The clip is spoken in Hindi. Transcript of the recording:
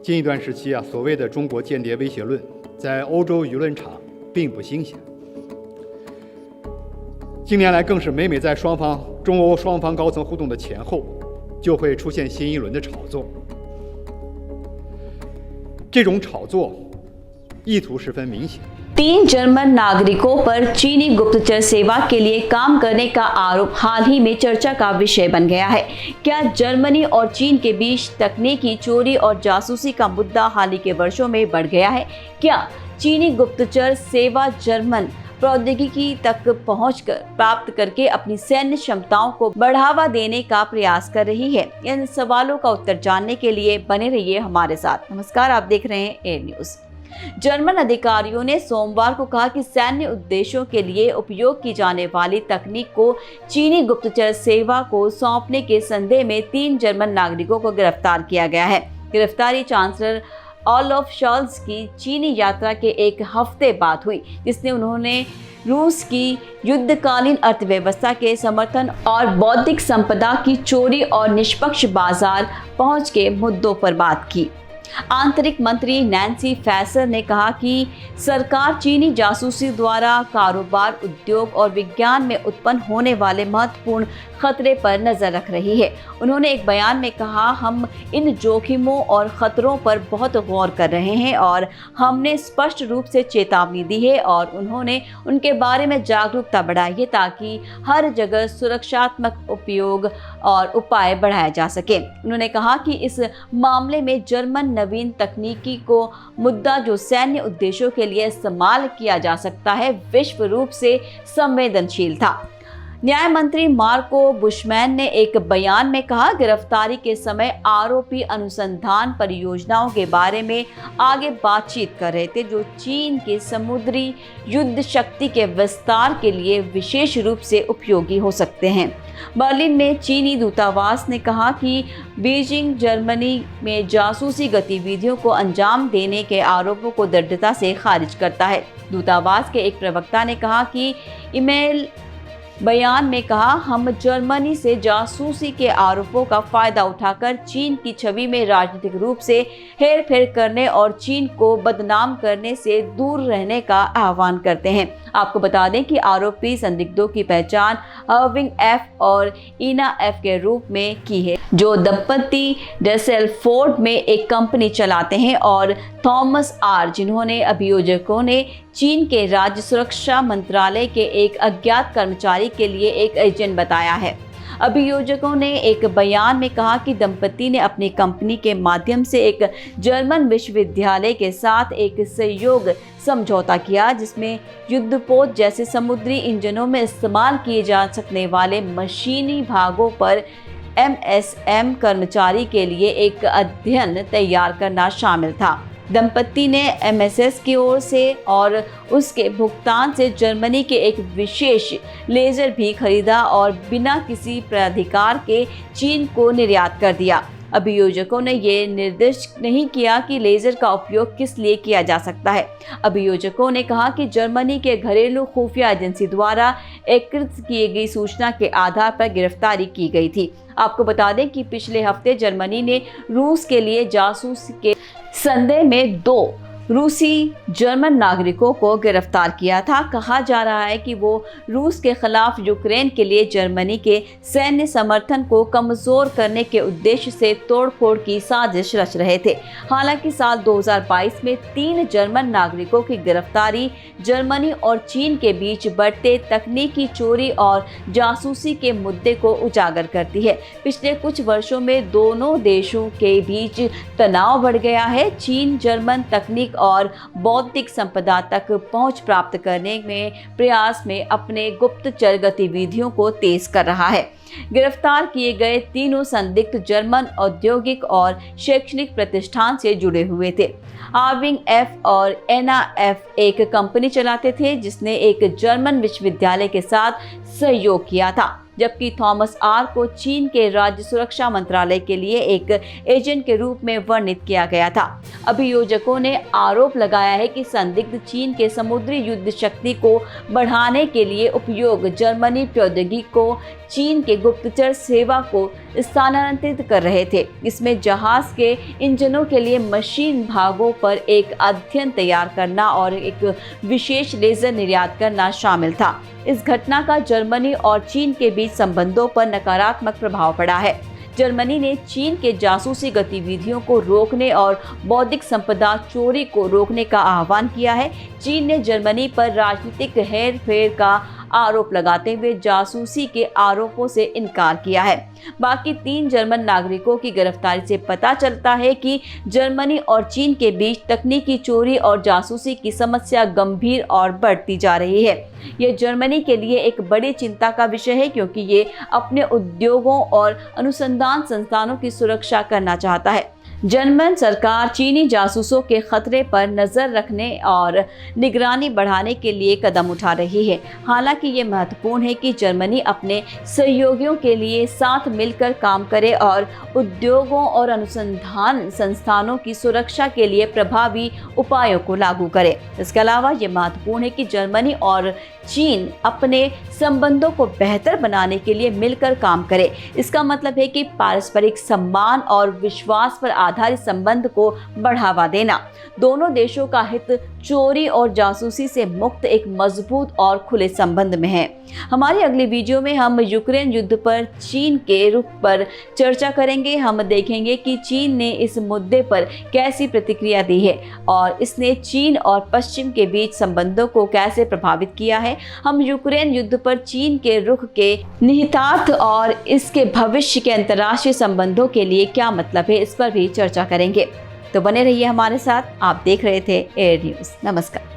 近一段时期所谓的中国间谍威胁论在欧洲舆论场并不新鲜。近年来，更是每在中欧双方高层互动的前后，就会出现新一轮的炒作。这种炒作意图十分明显。तीन जर्मन नागरिकों पर चीनी गुप्तचर सेवा के लिए काम करने का आरोप हाल ही में चर्चा का विषय बन गया है। क्या जर्मनी और चीन के बीच तकनीकी चोरी और जासूसी का मुद्दा हाल ही के वर्षों में बढ़ गया है? क्या चीनी गुप्तचर सेवा जर्मन प्रौद्योगिकी तक पहुंचकर प्राप्त करके अपनी सैन्य क्षमताओं को बढ़ावा देने का प्रयास कर रही है? इन सवालों का उत्तर जानने के लिए बने रहिए हमारे साथ। नमस्कार, आप देख रहे हैं एयर न्यूज। जर्मन अधिकारियों ने सोमवार को कहा कि सैन्य उद्देश्यों के लिए उपयोग की जाने वाली तकनीक को चीनी गुप्तचर सेवा को सौंपने के संदेह में 3 जर्मन नागरिकों को गिरफ्तार किया गया है। गिरफ्तारी चांसलर ओलाफ शॉल्ज की चीनी यात्रा के एक हफ्ते बाद हुई, जिसने उन्होंने रूस की युद्धकालीन अर्थव्यवस्था के समर्थन और बौद्धिक संपदा की चोरी और निष्पक्ष बाजार पहुंच के मुद्दों पर बात की। आंतरिक मंत्री नैन्सी फैसर ने कहा कि सरकार चीनी जासूसी द्वारा कारोबार, उद्योग और विज्ञान में उत्पन्न होने वाले महत्वपूर्ण खतरे पर नजर रख रही है। उन्होंने एक बयान में कहा, हम इन जोखिमों और खतरों पर बहुत गौर कर रहे हैं और हमने स्पष्ट रूप से चेतावनी दी है और उन्होंने उनके बारे में जागरूकता बढ़ाई है ताकि हर जगह सुरक्षात्मक उपयोग और उपाय बढ़ाए जा सके। उन्होंने कहा कि इस मामले में जर्मन नवीन तकनीकी को मुद्दा जो सैन्य उद्देश्यों के लिए इस्तेमाल किया जा सकता है, विश्व रूप से संवेदनशील था। न्याय मंत्री मार्को बुशमैन ने एक बयान में कहा, गिरफ्तारी के समय आरोपी अनुसंधान परियोजनाओं के बारे में आगे बातचीत कर रहे थे जो चीन के समुद्री युद्ध शक्ति के विस्तार के लिए विशेष रूप से उपयोगी हो सकते हैं। बर्लिन में चीनी दूतावास ने कहा कि बीजिंग जर्मनी में जासूसी गतिविधियों को अंजाम देने के आरोपों को दृढ़ता से खारिज करता है। दूतावास के एक प्रवक्ता ने कहा कि ईमेल बयान में कहा, हम जर्मनी से जासूसी के आरोपों का फायदा उठाकर चीन की छवि में राजनीतिक रूप से हेरफेर करने और चीन को बदनाम करने से दूर रहने का आह्वान करते हैं। आपको बता दें कि आरोपी संदिग्धों की पहचान अर्विंग एफ और इना एफ के रूप में की है, जो दंपति डेसेलफोर्ड में एक कंपनी चलाते हैं, और थॉमस आर, जिन्होंने अभियोजकों ने चीन के राज्य सुरक्षा मंत्रालय के एक अज्ञात कर्मचारी के लिए एक एजेंट बताया है। अभियोजकों ने एक बयान में कहा कि दंपति ने अपनी कंपनी के माध्यम से एक जर्मन विश्वविद्यालय के साथ एक सहयोग समझौता किया, जिसमें युद्धपोत जैसे समुद्री इंजनों में इस्तेमाल किए जा सकने वाले मशीनी भागों पर MSM कर्मचारी के लिए एक अध्ययन तैयार करना शामिल था। दंपति ने MSS की ओर से और उसके भुगतान से जर्मनी के एक विशेष लेजर भी खरीदा और बिना किसी प्राधिकार के चीन को निर्यात कर दिया। अभियोजकों ने ये निर्दिष्ट नहीं किया कि लेजर का उपयोग किस लिए किया जा सकता है। अभियोजकों ने कहा कि जर्मनी के घरेलू खुफिया एजेंसी द्वारा एकत्रित की गई सूचना के आधार पर गिरफ्तारी की गई थी। आपको बता दें कि पिछले हफ्ते जर्मनी ने रूस के लिए जासूसी के संदेह में 2 रूसी जर्मन नागरिकों को गिरफ्तार किया था। कहा जा रहा है कि वो रूस के खिलाफ यूक्रेन के लिए जर्मनी के सैन्य समर्थन को कमजोर करने के उद्देश्य से तोड़फोड़ की साजिश रच रहे थे। हालांकि साल 2022 में 3 जर्मन नागरिकों की गिरफ्तारी जर्मनी और चीन के बीच बढ़ते तकनीकी चोरी और जासूसी के मुद्दे को उजागर करती है। पिछले कुछ वर्षों में दोनों देशों के बीच तनाव बढ़ गया है। चीन जर्मन तकनीक और बौद्धिक संपदा तक पहुंच प्राप्त करने में प्रयास में अपने गुप्तचर गतिविधियों को तेज कर रहा है। गिरफ्तार किए गए तीनों संदिग्ध जर्मन औद्योगिक और शैक्षणिक प्रतिष्ठान से जुड़े हुए थे। आर्विंग एफ और एना एफ एक कंपनी चलाते थे जिसने एक जर्मन विश्वविद्यालय के साथ सहयोग किया था। जबकि थॉमस आर को चीन के राज्य सुरक्षा मंत्रालय के लिए एक एजेंट के रूप में वर्णित किया गया था। अभियोजकों ने आरोप लगाया है कि संदिग्ध चीन के समुद्री युद्ध शक्ति को बढ़ाने के लिए उपयोग जर्मनी प्रौद्योगिकी को चीन के गुप्तचर सेवा को स्थानांतरित कर रहे थे। इसमें जहाज के इंजनों के लिए मशीन भागों पर एक अध्ययन तैयार करना और एक विशेष लेजर निर्यात करना शामिल था। इस घटना का जर्मनी और चीन के बीच संबंधों पर नकारात्मक प्रभाव पड़ा है। जर्मनी ने चीन के जासूसी गतिविधियों को रोकने और बौद्धिक संपदा चोरी को रोकने का आह्वान किया है। चीन ने जर्मनी पर राजनीतिक हेरफेर का आरोप लगाते हुए जासूसी के आरोपों से इनकार किया है। बाकी 3 जर्मन नागरिकों की गिरफ्तारी से पता चलता है कि जर्मनी और चीन के बीच तकनीकी चोरी और जासूसी की समस्या गंभीर और बढ़ती जा रही है। यह जर्मनी के लिए एक बड़ी चिंता का विषय है, क्योंकि ये अपने उद्योगों और अनुसंधान संस्थानों की सुरक्षा करना चाहता है। जर्मन सरकार चीनी जासूसों के खतरे पर नजर रखने और निगरानी बढ़ाने के लिए कदम उठा रही है। हालांकि ये महत्वपूर्ण है कि जर्मनी अपने सहयोगियों के लिए साथ मिलकर काम करे और उद्योगों और अनुसंधान संस्थानों की सुरक्षा के लिए प्रभावी उपायों को लागू करे। इसके अलावा ये महत्वपूर्ण है कि जर्मनी और चीन अपने संबंधों को बेहतर बनाने के लिए मिलकर काम करे। इसका मतलब है कि पारस्परिक सम्मान और विश्वास पर आधारित संबंध को बढ़ावा देना। दोनों देशों का हित चोरी और जासूसी से मुक्त एक मजबूत और खुले संबंध में है। हमारी अगली वीडियो में हम यूक्रेन युद्ध पर चीन के रुख पर चर्चा करेंगे। हम देखेंगे कि चीन ने इस मुद्दे पर कैसी प्रतिक्रिया दी है और इसने चीन और पश्चिम के बीच संबंधों को कैसे प्रभावित किया है। हम यूक्रेन युद्ध पर चीन के रुख के निहितार्थ और इसके भविष्य के अंतर्राष्ट्रीय संबंधों के लिए क्या मतलब है, इस पर भी चर्चा करेंगे। तो बने रहिए हमारे साथ। आप देख रहे थे एयर न्यूज़। नमस्कार।